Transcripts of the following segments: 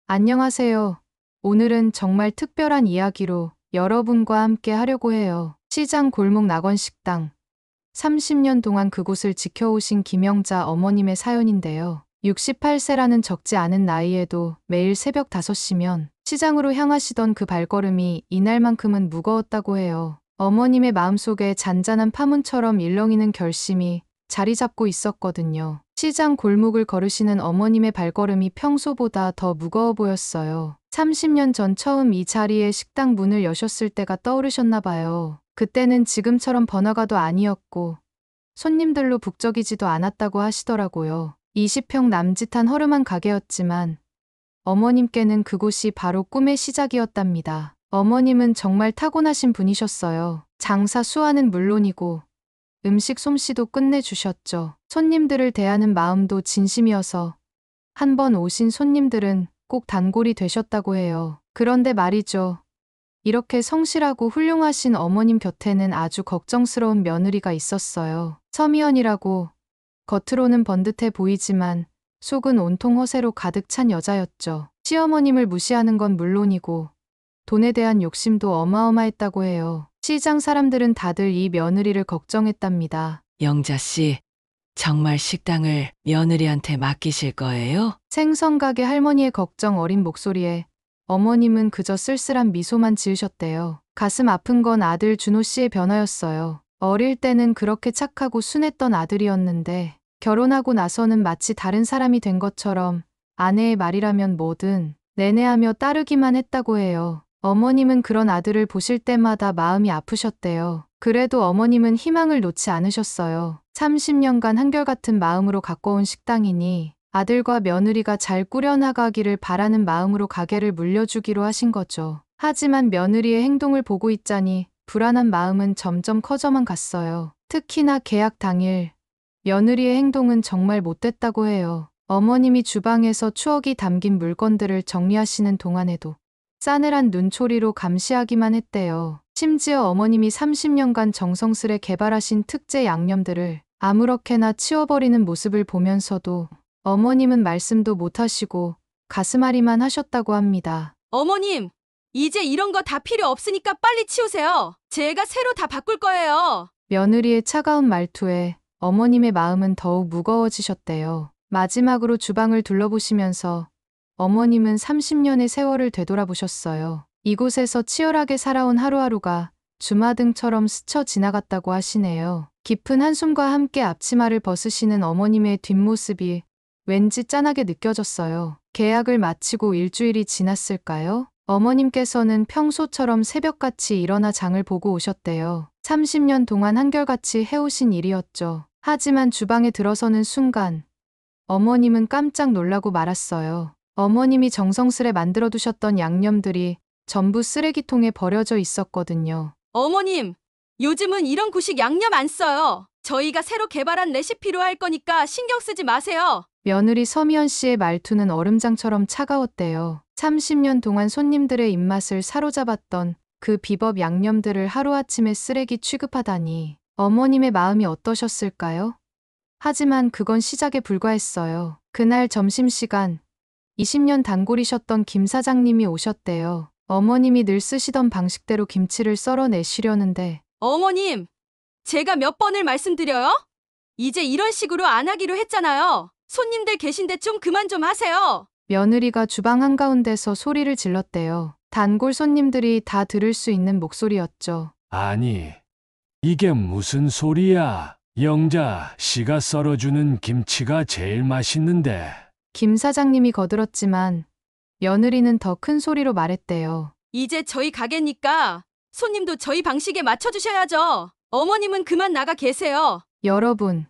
안녕하세요. 오늘은 정말 특별한 이야기로 여러분과 함께 하려고 해요. 시장 골목 낙원식당. 30년 동안 그곳을 지켜오신 김영자 어머님의 사연인데요. 68세라는 적지 않은 나이에도 매일 새벽 5시면 시장으로 향하시던 그 발걸음이 이날만큼은 무거웠다고 해요. 어머님의 마음속에 잔잔한 파문처럼 일렁이는 결심이 자리 잡고 있었거든요. 시장 골목을 걸으시는 어머님의 발걸음이 평소보다 더 무거워 보였어요. 30년 전 처음 이 자리에 식당 문을 여셨을 때가 떠오르셨나 봐요. 그때는 지금처럼 번화가도 아니었고 손님들로 북적이지도 않았다고 하시더라고요. 20평 남짓한 허름한 가게였지만 어머님께는 그곳이 바로 꿈의 시작이었답니다. 어머님은 정말 타고나신 분이셨어요. 장사 수완은 물론이고 음식 솜씨도 끝내주셨죠. 손님들을 대하는 마음도 진심이어서 한 번 오신 손님들은 꼭 단골이 되셨다고 해요. 그런데 말이죠. 이렇게 성실하고 훌륭하신 어머님 곁에는 아주 걱정스러운 며느리가 있었어요. 서미연이라고 겉으로는 번듯해 보이지만 속은 온통 허세로 가득 찬 여자였죠. 시어머님을 무시하는 건 물론이고 돈에 대한 욕심도 어마어마했다고 해요. 시장 사람들은 다들 이 며느리를 걱정했답니다. 영자 씨, 정말 식당을 며느리한테 맡기실 거예요? 생선가게 할머니의 걱정 어린 목소리에 어머님은 그저 쓸쓸한 미소만 지으셨대요. 가슴 아픈 건 아들 준호 씨의 변화였어요. 어릴 때는 그렇게 착하고 순했던 아들이었는데 결혼하고 나서는 마치 다른 사람이 된 것처럼 아내의 말이라면 뭐든 내내하며 따르기만 했다고 해요. 어머님은 그런 아들을 보실 때마다 마음이 아프셨대요. 그래도 어머님은 희망을 놓지 않으셨어요. 30년간 한결같은 마음으로 가꿔온 식당이니 아들과 며느리가 잘 꾸려나가기를 바라는 마음으로 가게를 물려주기로 하신 거죠. 하지만 며느리의 행동을 보고 있자니 불안한 마음은 점점 커져만 갔어요. 특히나 계약 당일 며느리의 행동은 정말 못됐다고 해요. 어머님이 주방에서 추억이 담긴 물건들을 정리하시는 동안에도 싸늘한 눈초리로 감시하기만 했대요. 심지어 어머님이 30년간 정성스레 개발하신 특제 양념들을 아무렇게나 치워버리는 모습을 보면서도 어머님은 말씀도 못하시고 가슴앓이만 하셨다고 합니다. 어머님, 이제 이런 거 다 필요 없으니까 빨리 치우세요. 제가 새로 다 바꿀 거예요. 며느리의 차가운 말투에 어머님의 마음은 더욱 무거워지셨대요. 마지막으로 주방을 둘러보시면서 어머님은 30년의 세월을 되돌아보셨어요. 이곳에서 치열하게 살아온 하루하루가 주마등처럼 스쳐 지나갔다고 하시네요. 깊은 한숨과 함께 앞치마를 벗으시는 어머님의 뒷모습이 왠지 짠하게 느껴졌어요. 계약을 마치고 일주일이 지났을까요? 어머님께서는 평소처럼 새벽같이 일어나 장을 보고 오셨대요. 30년 동안 한결같이 해오신 일이었죠. 하지만 주방에 들어서는 순간 어머님은 깜짝 놀라고 말았어요. 어머님이 정성스레 만들어두셨던 양념들이 전부 쓰레기통에 버려져 있었거든요. 어머님, 요즘은 이런 구식 양념 안 써요. 저희가 새로 개발한 레시피로 할 거니까 신경 쓰지 마세요. 며느리 서미연 씨의 말투는 얼음장처럼 차가웠대요. 30년 동안 손님들의 입맛을 사로잡았던 그 비법 양념들을 하루아침에 쓰레기 취급하다니 어머님의 마음이 어떠셨을까요? 하지만 그건 시작에 불과했어요. 그날 점심시간 20년 단골이셨던 김 사장님이 오셨대요. 어머님이 늘 쓰시던 방식대로 김치를 썰어내시려는데 어머님, 제가 몇 번을 말씀드려요? 이제 이런 식으로 안 하기로 했잖아요. 손님들 계신데 좀 그만 좀 하세요. 며느리가 주방 한가운데서 소리를 질렀대요. 단골 손님들이 다 들을 수 있는 목소리였죠. 아니, 이게 무슨 소리야? 영자 씨가 썰어주는 김치가 제일 맛있는데. 김 사장님이 거들었지만 며느리는 더 큰 소리로 말했대요. 이제 저희 가게니까 손님도 저희 방식에 맞춰주셔야죠. 어머님은 그만 나가 계세요. 여러분,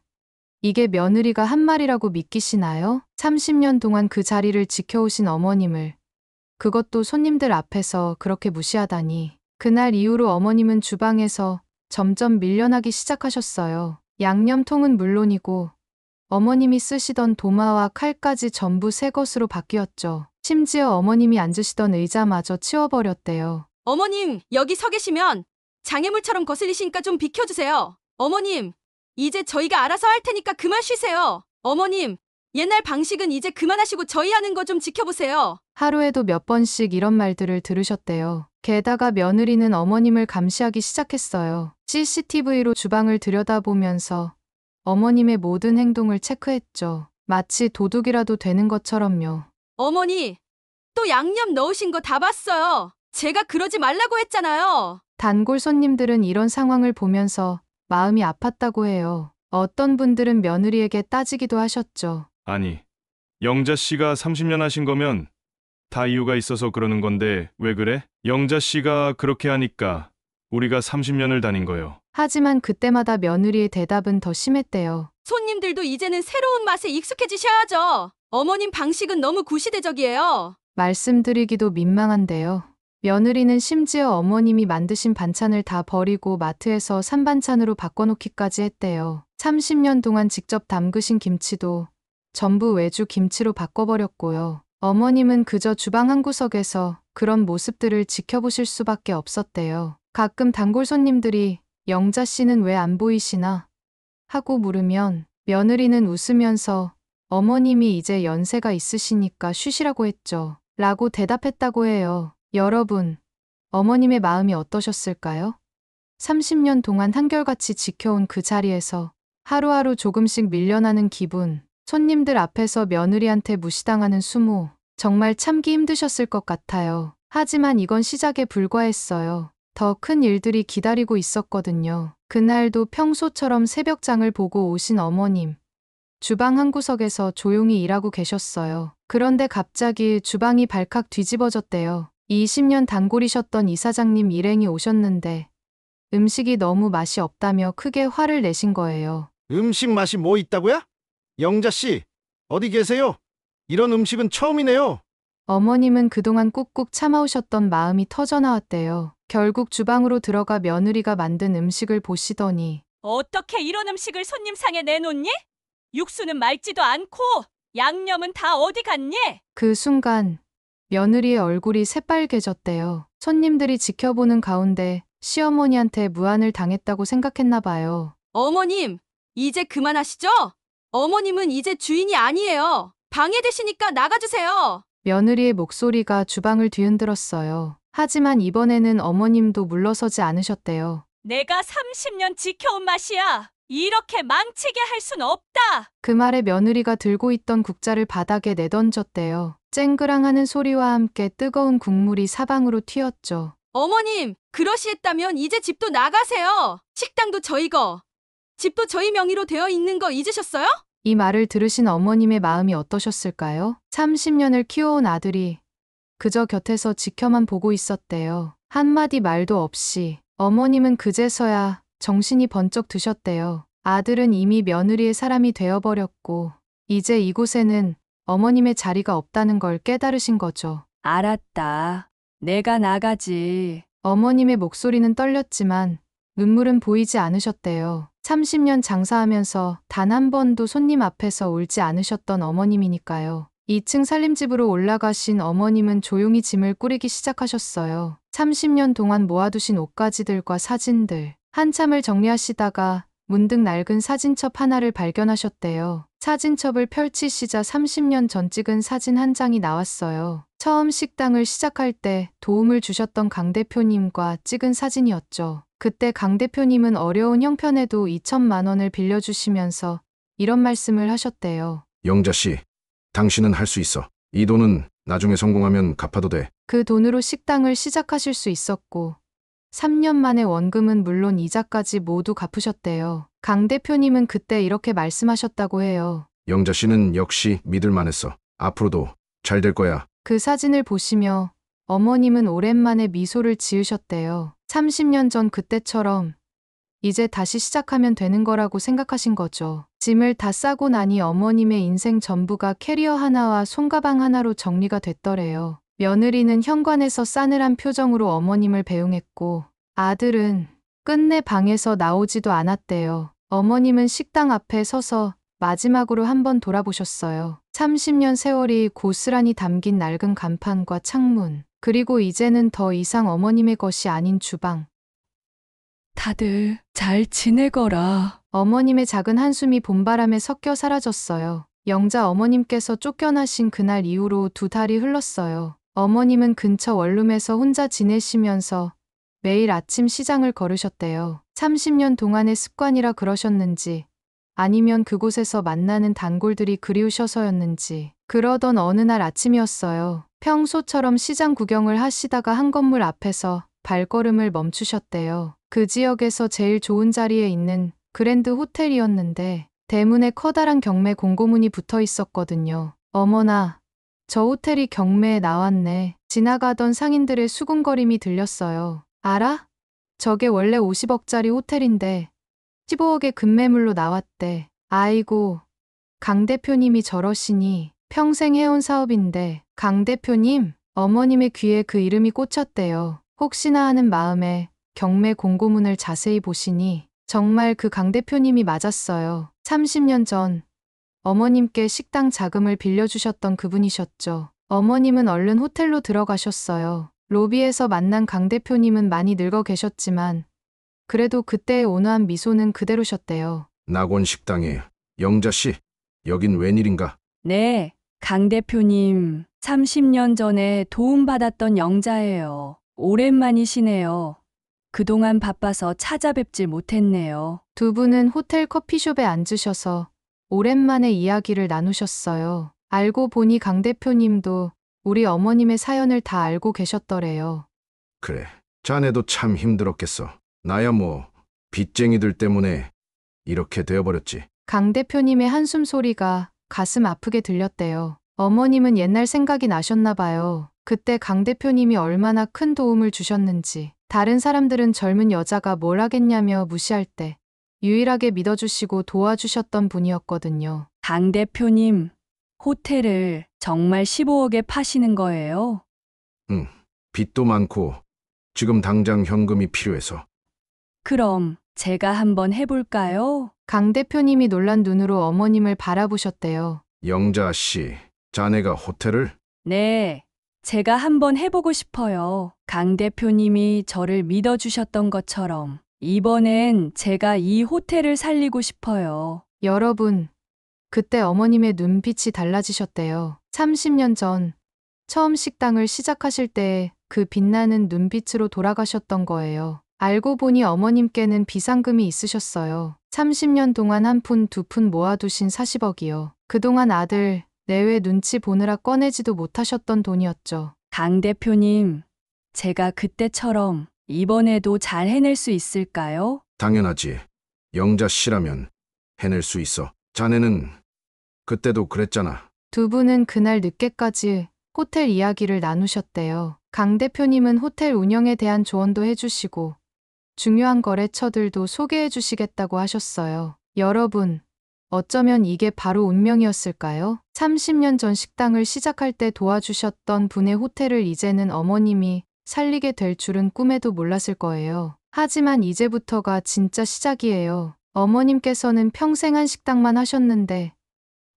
이게 며느리가 한 말이라고 믿기시나요? 30년 동안 그 자리를 지켜오신 어머님을 그것도 손님들 앞에서 그렇게 무시하다니. 그날 이후로 어머님은 주방에서 점점 밀려나기 시작하셨어요. 양념통은 물론이고 어머님이 쓰시던 도마와 칼까지 전부 새 것으로 바뀌었죠. 심지어 어머님이 앉으시던 의자마저 치워버렸대요. 어머님, 여기 서 계시면 장애물처럼 거슬리시니까 좀 비켜주세요. 어머님, 이제 저희가 알아서 할 테니까 그만 쉬세요. 어머님, 옛날 방식은 이제 그만하시고 저희 하는 거 좀 지켜보세요. 하루에도 몇 번씩 이런 말들을 들으셨대요. 게다가 며느리는 어머님을 감시하기 시작했어요. CCTV로 주방을 들여다보면서 어머님의 모든 행동을 체크했죠. 마치 도둑이라도 되는 것처럼요. 어머니, 또 양념 넣으신 거 다 봤어요. 제가 그러지 말라고 했잖아요. 단골 손님들은 이런 상황을 보면서 마음이 아팠다고 해요. 어떤 분들은 며느리에게 따지기도 하셨죠. 아니, 영자 씨가 30년 하신 거면 다 이유가 있어서 그러는 건데 왜 그래? 영자 씨가 그렇게 하니까 우리가 30년을 다닌 거요. 하지만 그때마다 며느리의 대답은 더 심했대요. 손님들도 이제는 새로운 맛에 익숙해지셔야죠. 어머님 방식은 너무 구시대적이에요. 말씀드리기도 민망한데요. 며느리는 심지어 어머님이 만드신 반찬을 다 버리고 마트에서 산반찬으로 바꿔놓기까지 했대요. 30년 동안 직접 담그신 김치도 전부 외주 김치로 바꿔버렸고요. 어머님은 그저 주방 한 구석에서 그런 모습들을 지켜보실 수밖에 없었대요. 가끔 단골 손님들이 영자 씨는 왜 안 보이시나 하고 물으면 며느리는 웃으면서 어머님이 이제 연세가 있으시니까 쉬시라고 했죠. 라고 대답했다고 해요. 여러분, 어머님의 마음이 어떠셨을까요? 30년 동안 한결같이 지켜온 그 자리에서 하루하루 조금씩 밀려나는 기분, 손님들 앞에서 며느리한테 무시당하는 수모, 정말 참기 힘드셨을 것 같아요. 하지만 이건 시작에 불과했어요. 더 큰 일들이 기다리고 있었거든요. 그날도 평소처럼 새벽장을 보고 오신 어머님. 주방 한 구석에서 조용히 일하고 계셨어요. 그런데 갑자기 주방이 발칵 뒤집어졌대요. 20년 단골이셨던 이사장님 일행이 오셨는데 음식이 너무 맛이 없다며 크게 화를 내신 거예요. 음식 맛이 뭐 있다고요? 영자 씨, 어디 계세요? 이런 음식은 처음이네요. 어머님은 그동안 꾹꾹 참아오셨던 마음이 터져나왔대요. 결국 주방으로 들어가 며느리가 만든 음식을 보시더니 어떻게 이런 음식을 손님 상에 내놓니? 육수는 맑지도 않고 양념은 다 어디 갔니? 그 순간 며느리의 얼굴이 새빨개졌대요. 손님들이 지켜보는 가운데 시어머니한테 무안을 당했다고 생각했나 봐요. 어머님, 이제 그만하시죠? 어머님은 이제 주인이 아니에요. 방해되시니까 나가주세요. 며느리의 목소리가 주방을 뒤흔들었어요. 하지만 이번에는 어머님도 물러서지 않으셨대요. 내가 30년 지켜온 맛이야. 이렇게 망치게 할 순 없다. 그 말에 며느리가 들고 있던 국자를 바닥에 내던졌대요. 쨍그랑하는 소리와 함께 뜨거운 국물이 사방으로 튀었죠. 어머님, 그러시했다면 이제 집도 나가세요. 식당도 저희 거. 집도 저희 명의로 되어 있는 거 잊으셨어요? 이 말을 들으신 어머님의 마음이 어떠셨을까요? 30년을 키워온 아들이 그저 곁에서 지켜만 보고 있었대요. 한마디 말도 없이. 어머님은 그제서야 정신이 번쩍 드셨대요. 아들은 이미 며느리의 사람이 되어버렸고 이제 이곳에는 어머님의 자리가 없다는 걸 깨달으신 거죠. 알았다. 내가 나가지. 어머님의 목소리는 떨렸지만 눈물은 보이지 않으셨대요. 30년 장사하면서 단 한 번도 손님 앞에서 울지 않으셨던 어머님이니까요. 2층 살림집으로 올라가신 어머님은 조용히 짐을 꾸리기 시작하셨어요. 30년 동안 모아두신 옷가지들과 사진들. 한참을 정리하시다가 문득 낡은 사진첩 하나를 발견하셨대요. 사진첩을 펼치시자 30년 전 찍은 사진 한 장이 나왔어요. 처음 식당을 시작할 때 도움을 주셨던 강 대표님과 찍은 사진이었죠. 그때 강 대표님은 어려운 형편에도 2천만 원을 빌려주시면서 이런 말씀을 하셨대요. 영자 씨, 당신은 할 수 있어. 이 돈은 나중에 성공하면 갚아도 돼. 그 돈으로 식당을 시작하실 수 있었고 3년 만에 원금은 물론 이자까지 모두 갚으셨대요. 강 대표님은 그때 이렇게 말씀하셨다고 해요. 영자 씨는 역시 믿을 만했어. 앞으로도 잘 될 거야. 그 사진을 보시며 어머님은 오랜만에 미소를 지으셨대요. 30년 전 그때처럼 이제 다시 시작하면 되는 거라고 생각하신 거죠. 짐을 다 싸고 나니 어머님의 인생 전부가 캐리어 하나와 손가방 하나로 정리가 됐더래요. 며느리는 현관에서 싸늘한 표정으로 어머님을 배웅했고 아들은 끝내 방에서 나오지도 않았대요. 어머님은 식당 앞에 서서 마지막으로 한번 돌아보셨어요. 30년 세월이 고스란히 담긴 낡은 간판과 창문, 그리고 이제는 더 이상 어머님의 것이 아닌 주방. 다들 잘 지내거라. 어머님의 작은 한숨이 봄바람에 섞여 사라졌어요. 영자 어머님께서 쫓겨나신 그날 이후로 2달이 흘렀어요. 어머님은 근처 원룸에서 혼자 지내시면서 매일 아침 시장을 걸으셨대요. 30년 동안의 습관이라 그러셨는지 아니면 그곳에서 만나는 단골들이 그리우셔서였는지 그러던 어느 날 아침이었어요. 평소처럼 시장 구경을 하시다가 한 건물 앞에서 발걸음을 멈추셨대요. 그 지역에서 제일 좋은 자리에 있는 그랜드 호텔이었는데 대문에 커다란 경매 공고문이 붙어 있었거든요. 어머나, 저 호텔이 경매에 나왔네. 지나가던 상인들의 수군거림이 들렸어요. 알아? 저게 원래 50억짜리 호텔인데 15억의 급매물로 나왔대. 아이고, 강 대표님이 저러시니 평생 해온 사업인데 강 대표님? 어머님의 귀에 그 이름이 꽂혔대요. 혹시나 하는 마음에 경매 공고문을 자세히 보시니 정말 그 강 대표님이 맞았어요. 30년 전 어머님께 식당 자금을 빌려주셨던 그분이셨죠. 어머님은 얼른 호텔로 들어가셨어요. 로비에서 만난 강 대표님은 많이 늙어 계셨지만 그래도 그때의 온화한 미소는 그대로셨대요. 낙원식당에 영자 씨, 여긴 웬일인가? 네, 강 대표님. 30년 전에 도움받았던 영자예요. 오랜만이시네요. 그동안 바빠서 찾아뵙질 못했네요. 두 분은 호텔 커피숍에 앉으셔서 오랜만에 이야기를 나누셨어요. 알고 보니 강 대표님도 우리 어머님의 사연을 다 알고 계셨더래요. 그래, 자네도 참 힘들었겠어. 나야 뭐 빚쟁이들 때문에 이렇게 되어버렸지. 강 대표님의 한숨 소리가 가슴 아프게 들렸대요. 어머님은 옛날 생각이 나셨나 봐요. 그때 강 대표님이 얼마나 큰 도움을 주셨는지. 다른 사람들은 젊은 여자가 뭘 하겠냐며 무시할 때 유일하게 믿어주시고 도와주셨던 분이었거든요. 강 대표님, 호텔을 정말 15억에 파시는 거예요? 응, 빚도 많고 지금 당장 현금이 필요해서. 그럼 제가 한번 해볼까요? 강 대표님이 놀란 눈으로 어머님을 바라보셨대요. 영자 씨, 자네가 호텔을? 네, 제가 한번 해보고 싶어요. 강 대표님이 저를 믿어주셨던 것처럼 이번엔 제가 이 호텔을 살리고 싶어요. 여러분, 그때 어머님의 눈빛이 달라지셨대요. 30년 전 처음 식당을 시작하실 때 그 빛나는 눈빛으로 돌아가셨던 거예요. 알고 보니 어머님께는 비상금이 있으셨어요. 30년 동안 한 푼, 두 푼 모아두신 40억이요. 그동안 아들, 내외 눈치 보느라 꺼내지도 못하셨던 돈이었죠. 강 대표님, 제가 그때처럼 이번에도 잘 해낼 수 있을까요? 당연하지. 영자 씨라면 해낼 수 있어. 자네는 그때도 그랬잖아. 두 분은 그날 늦게까지 호텔 이야기를 나누셨대요. 강 대표님은 호텔 운영에 대한 조언도 해주시고 중요한 거래처들도 소개해 주시겠다고 하셨어요. 여러분, 어쩌면 이게 바로 운명이었을까요? 30년 전 식당을 시작할 때 도와주셨던 분의 호텔을 이제는 어머님이 살리게 될 줄은 꿈에도 몰랐을 거예요. 하지만 이제부터가 진짜 시작이에요. 어머님께서는 평생 한 식당만 하셨는데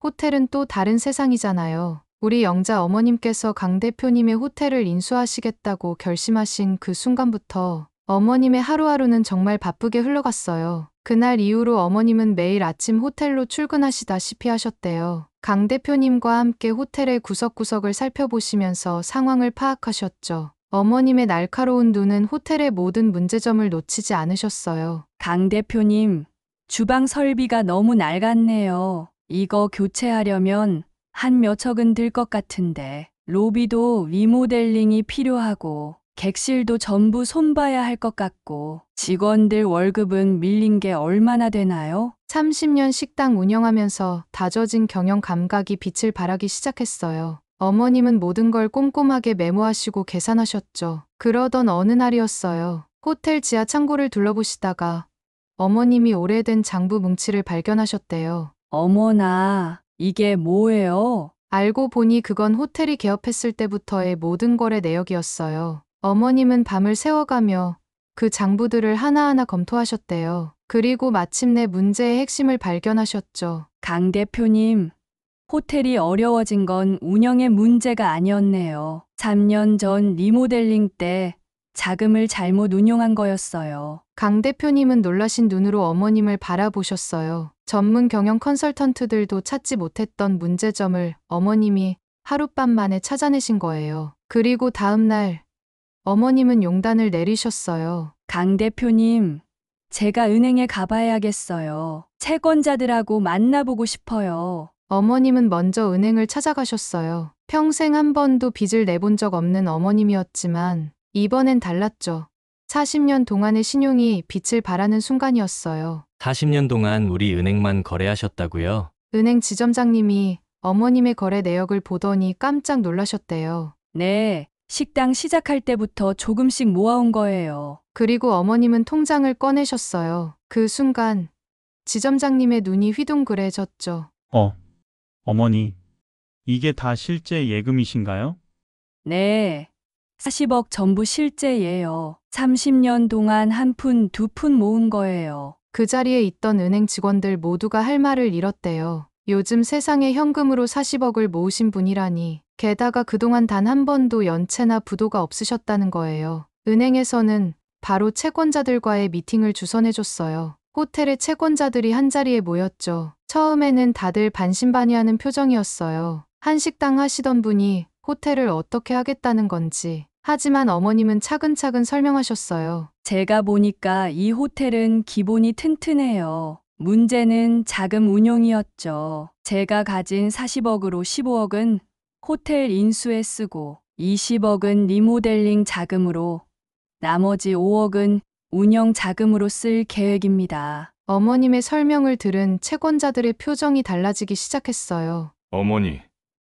호텔은 또 다른 세상이잖아요. 우리 영자 어머님께서 강 대표님의 호텔을 인수하시겠다고 결심하신 그 순간부터 어머님의 하루하루는 정말 바쁘게 흘러갔어요. 그날 이후로 어머님은 매일 아침 호텔로 출근하시다시피 하셨대요. 강 대표님과 함께 호텔의 구석구석을 살펴보시면서 상황을 파악하셨죠. 어머님의 날카로운 눈은 호텔의 모든 문제점을 놓치지 않으셨어요. 강 대표님, 주방 설비가 너무 낡았네요. 이거 교체하려면 한 몇억은 들 것 같은데, 로비도 리모델링이 필요하고 객실도 전부 손봐야 할 것 같고, 직원들 월급은 밀린 게 얼마나 되나요? 30년 식당 운영하면서 다져진 경영 감각이 빛을 발하기 시작했어요. 어머님은 모든 걸 꼼꼼하게 메모하시고 계산하셨죠. 그러던 어느 날이었어요. 호텔 지하 창고를 둘러보시다가 어머님이 오래된 장부 뭉치를 발견하셨대요. 어머나, 이게 뭐예요? 알고 보니 그건 호텔이 개업했을 때부터의 모든 거래 내역이었어요. 어머님은 밤을 새워가며 그 장부들을 하나하나 검토하셨대요. 그리고 마침내 문제의 핵심을 발견하셨죠. 강 대표님, 호텔이 어려워진 건 운영의 문제가 아니었네요. 3년 전 리모델링 때 자금을 잘못 운용한 거였어요. 강 대표님은 놀라신 눈으로 어머님을 바라보셨어요. 전문 경영 컨설턴트들도 찾지 못했던 문제점을 어머님이 하룻밤 만에 찾아내신 거예요. 그리고 다음 날 어머님은 용단을 내리셨어요. 강 대표님, 제가 은행에 가봐야겠어요. 채권자들하고 만나보고 싶어요. 어머님은 먼저 은행을 찾아가셨어요. 평생 한 번도 빚을 내본 적 없는 어머님이었지만 이번엔 달랐죠. 40년 동안의 신용이 빛을 발하는 순간이었어요. 40년 동안 우리 은행만 거래하셨다고요? 은행 지점장님이 어머님의 거래 내역을 보더니 깜짝 놀라셨대요. 네, 식당 시작할 때부터 조금씩 모아온 거예요. 그리고 어머님은 통장을 꺼내셨어요. 그 순간 지점장님의 눈이 휘둥그레졌죠. 어머니, 이게 다 실제 예금이신가요? 네, 40억 전부 실제예요. 30년 동안 한 푼, 두 푼 모은 거예요. 그 자리에 있던 은행 직원들 모두가 할 말을 잃었대요. 요즘 세상에 현금으로 40억을 모으신 분이라니. 게다가 그동안 단 한 번도 연체나 부도가 없으셨다는 거예요. 은행에서는 바로 채권자들과의 미팅을 주선해줬어요. 호텔의 채권자들이 한자리에 모였죠. 처음에는 다들 반신반의하는 표정이었어요. 한식당 하시던 분이 호텔을 어떻게 하겠다는 건지. 하지만 어머님은 차근차근 설명하셨어요. 제가 보니까 이 호텔은 기본이 튼튼해요. 문제는 자금 운용이었죠. 제가 가진 40억으로 15억은 호텔 인수에 쓰고 20억은 리모델링 자금으로 나머지 5억은 운영 자금으로 쓸 계획입니다. 어머님의 설명을 들은 채권자들의 표정이 달라지기 시작했어요. 어머니,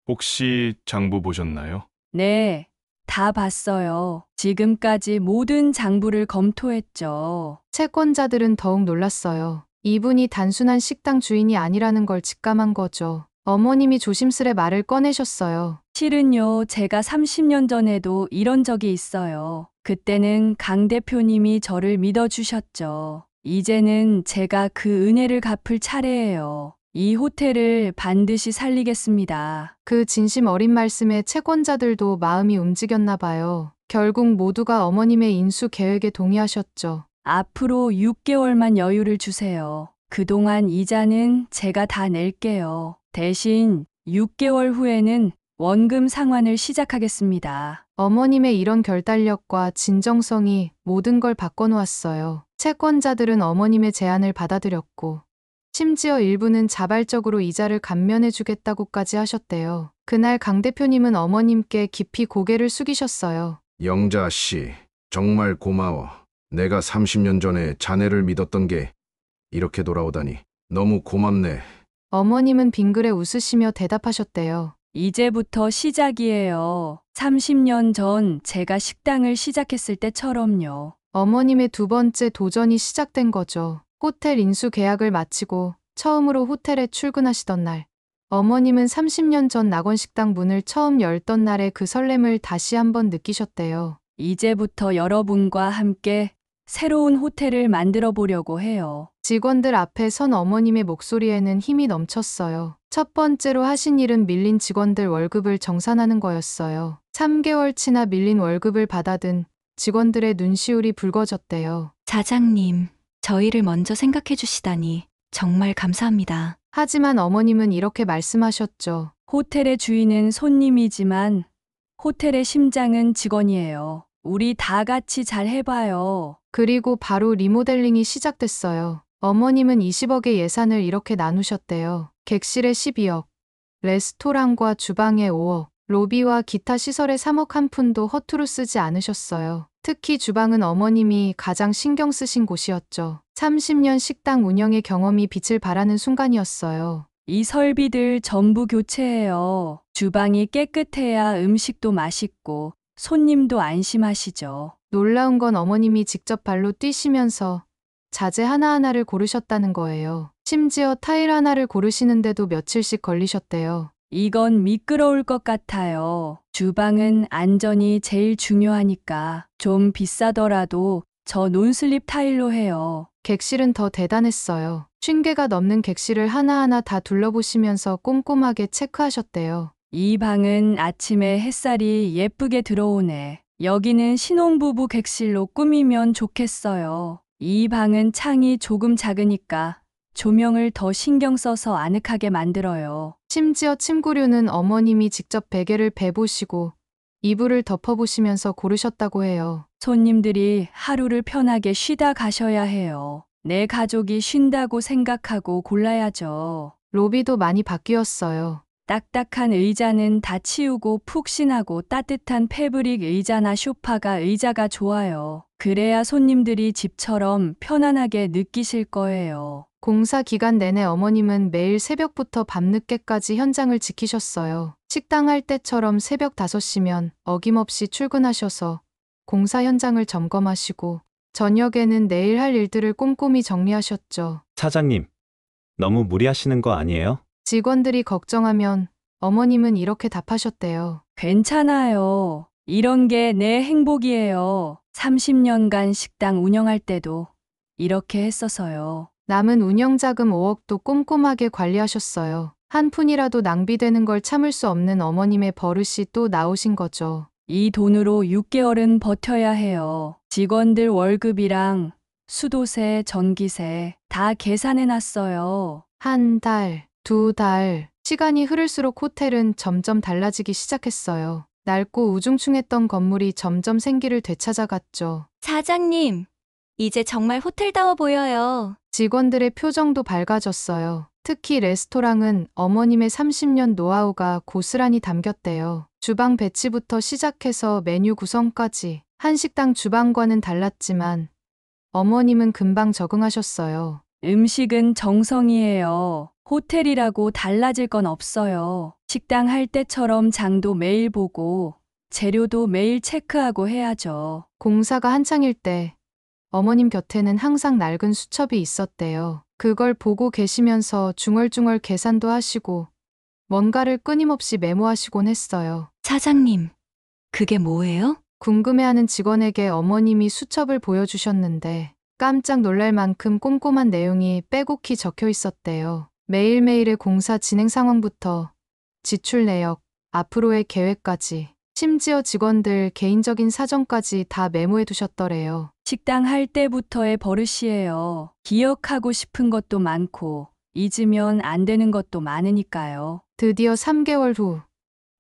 혹시 장부 보셨나요? 네, 다 봤어요. 지금까지 모든 장부를 검토했죠. 채권자들은 더욱 놀랐어요. 이분이 단순한 식당 주인이 아니라는 걸 직감한 거죠. 어머님이 조심스레 말을 꺼내셨어요. 실은요, 제가 30년 전에도 이런 적이 있어요. 그때는 강 대표님이 저를 믿어주셨죠. 이제는 제가 그 은혜를 갚을 차례예요. 이 호텔을 반드시 살리겠습니다. 그 진심 어린 말씀에 채권자들도 마음이 움직였나 봐요. 결국 모두가 어머님의 인수 계획에 동의하셨죠. 앞으로 6개월만 여유를 주세요. 그동안 이자는 제가 다 낼게요. 대신 6개월 후에는 원금 상환을 시작하겠습니다. 어머님의 이런 결단력과 진정성이 모든 걸 바꿔놓았어요. 채권자들은 어머님의 제안을 받아들였고 심지어 일부는 자발적으로 이자를 감면해주겠다고까지 하셨대요. 그날 강 대표님은 어머님께 깊이 고개를 숙이셨어요. 영자 씨, 정말 고마워. 내가 30년 전에 자네를 믿었던 게 이렇게 돌아오다니 너무 고맙네. 어머님은 빙그레 웃으시며 대답하셨대요. 이제부터 시작이에요. 30년 전 제가 식당을 시작했을 때처럼요. 어머님의 두 번째 도전이 시작된 거죠. 호텔 인수 계약을 마치고 처음으로 호텔에 출근하시던 날. 어머님은 30년 전 낙원식당 문을 처음 열던 날의 그 설렘을 다시 한번 느끼셨대요. 이제부터 여러분과 함께 새로운 호텔을 만들어 보려고 해요. 직원들 앞에 선 어머님의 목소리에는 힘이 넘쳤어요. 첫 번째로 하신 일은 밀린 직원들 월급을 정산하는 거였어요. 3개월치나 밀린 월급을 받아든 직원들의 눈시울이 붉어졌대요. 사장님, 저희를 먼저 생각해 주시다니 정말 감사합니다. 하지만 어머님은 이렇게 말씀하셨죠. 호텔의 주인은 손님이지만 호텔의 심장은 직원이에요. 우리 다 같이 잘 해봐요. 그리고 바로 리모델링이 시작됐어요. 어머님은 20억의 예산을 이렇게 나누셨대요. 객실에 12억, 레스토랑과 주방에 5억, 로비와 기타 시설에 3억 한 푼도 허투루 쓰지 않으셨어요. 특히 주방은 어머님이 가장 신경 쓰신 곳이었죠. 30년 식당 운영의 경험이 빛을 발하는 순간이었어요. 이 설비들 전부 교체해요. 주방이 깨끗해야 음식도 맛있고 손님도 안심하시죠. 놀라운 건 어머님이 직접 발로 뛰시면서 자재 하나하나를 고르셨다는 거예요. 심지어 타일 하나를 고르시는데도 며칠씩 걸리셨대요. 이건 미끄러울 것 같아요. 주방은 안전이 제일 중요하니까 좀 비싸더라도 저 논슬립 타일로 해요. 객실은 더 대단했어요. 50개가 넘는 객실을 하나하나 다 둘러보시면서 꼼꼼하게 체크하셨대요. 이 방은 아침에 햇살이 예쁘게 들어오네. 여기는 신혼부부 객실로 꾸미면 좋겠어요. 이 방은 창이 조금 작으니까 조명을 더 신경 써서 아늑하게 만들어요. 심지어 침구류는 어머님이 직접 베개를 베보시고 이불을 덮어보시면서 고르셨다고 해요. 손님들이 하루를 편하게 쉬다 가셔야 해요. 내 가족이 쉰다고 생각하고 골라야죠. 로비도 많이 바뀌었어요. 딱딱한 의자는 다 치우고 푹신하고 따뜻한 패브릭 의자나 소파가 의자가 좋아요. 그래야 손님들이 집처럼 편안하게 느끼실 거예요. 공사 기간 내내 어머님은 매일 새벽부터 밤늦게까지 현장을 지키셨어요. 식당 할 때처럼 새벽 5시면 어김없이 출근하셔서 공사 현장을 점검하시고 저녁에는 내일 할 일들을 꼼꼼히 정리하셨죠. 사장님, 너무 무리하시는 거 아니에요? 직원들이 걱정하면 어머님은 이렇게 답하셨대요. 괜찮아요. 이런 게 내 행복이에요. 30년간 식당 운영할 때도 이렇게 했어서요. 남은 운영자금 5억도 꼼꼼하게 관리하셨어요. 한 푼이라도 낭비되는 걸 참을 수 없는 어머님의 버릇이 또 나오신 거죠. 이 돈으로 6개월은 버텨야 해요. 직원들 월급이랑 수도세, 전기세 다 계산해 놨어요. 한 달, 2달, 시간이 흐를수록 호텔은 점점 달라지기 시작했어요. 낡고 우중충했던 건물이 점점 생기를 되찾아갔죠. 사장님, 이제 정말 호텔다워 보여요. 직원들의 표정도 밝아졌어요. 특히 레스토랑은 어머님의 30년 노하우가 고스란히 담겼대요. 주방 배치부터 시작해서 메뉴 구성까지 한식당 주방과는 달랐지만 어머님은 금방 적응하셨어요. 음식은 정성이에요. 호텔이라고 달라질 건 없어요. 식당 할 때처럼 장도 매일 보고 재료도 매일 체크하고 해야죠. 공사가 한창일 때 어머님 곁에는 항상 낡은 수첩이 있었대요. 그걸 보고 계시면서 중얼중얼 계산도 하시고 뭔가를 끊임없이 메모하시곤 했어요. 사장님, 그게 뭐예요? 궁금해하는 직원에게 어머님이 수첩을 보여주셨는데 깜짝 놀랄 만큼 꼼꼼한 내용이 빼곡히 적혀 있었대요. 매일매일의 공사 진행 상황부터 지출 내역, 앞으로의 계획까지, 심지어 직원들 개인적인 사정까지 다 메모해 두셨더래요. 식당 할 때부터의 버릇이에요. 기억하고 싶은 것도 많고 잊으면 안 되는 것도 많으니까요. 드디어 3개월 후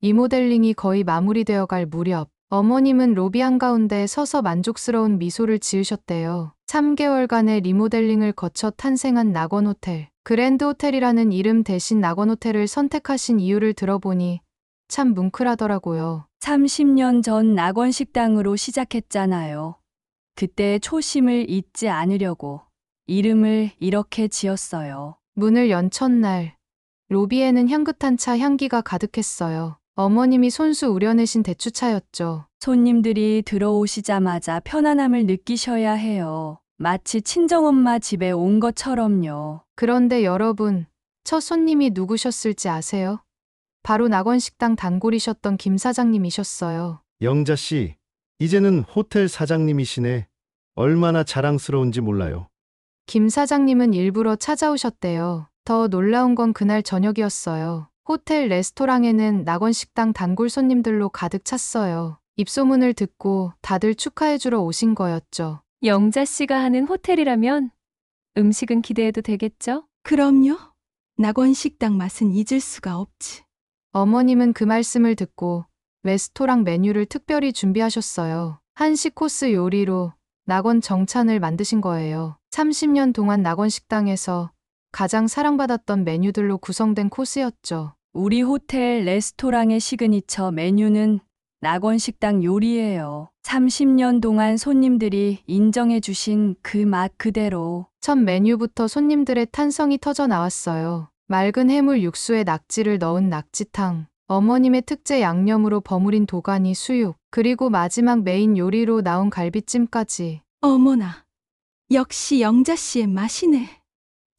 리모델링이 거의 마무리되어 갈 무렵 어머님은 로비 한가운데 서서 만족스러운 미소를 지으셨대요. 3개월간의 리모델링을 거쳐 탄생한 낙원호텔. 그랜드 호텔이라는 이름 대신 낙원호텔을 선택하신 이유를 들어보니 참 뭉클하더라고요. 30년 전 낙원식당으로 시작했잖아요. 그때 초심을 잊지 않으려고 이름을 이렇게 지었어요. 문을 연 첫날 로비에는 향긋한 차 향기가 가득했어요. 어머님이 손수 우려내신 대추차였죠. 손님들이 들어오시자마자 편안함을 느끼셔야 해요. 마치 친정엄마 집에 온 것처럼요. 그런데 여러분, 첫 손님이 누구셨을지 아세요? 바로 낙원식당 단골이셨던 김 사장님이셨어요. 영자 씨, 이제는 호텔 사장님이시네. 얼마나 자랑스러운지 몰라요. 김 사장님은 일부러 찾아오셨대요. 더 놀라운 건 그날 저녁이었어요. 호텔 레스토랑에는 낙원식당 단골 손님들로 가득 찼어요. 입소문을 듣고 다들 축하해주러 오신 거였죠. 영자 씨가 하는 호텔이라면 음식은 기대해도 되겠죠? 그럼요. 낙원식당 맛은 잊을 수가 없지. 어머님은 그 말씀을 듣고 레스토랑 메뉴를 특별히 준비하셨어요. 한식 코스 요리로 낙원 정찬을 만드신 거예요. 30년 동안 낙원식당에서 가장 사랑받았던 메뉴들로 구성된 코스였죠. 우리 호텔 레스토랑의 시그니처 메뉴는 낙원식당 요리예요. 30년 동안 손님들이 인정해 주신 그 맛 그대로. 첫 메뉴부터 손님들의 탄성이 터져 나왔어요. 맑은 해물 육수에 낙지를 넣은 낙지탕, 어머님의 특제 양념으로 버무린 도가니 수육, 그리고 마지막 메인 요리로 나온 갈비찜까지. 어머나, 역시 영자 씨의 맛이네.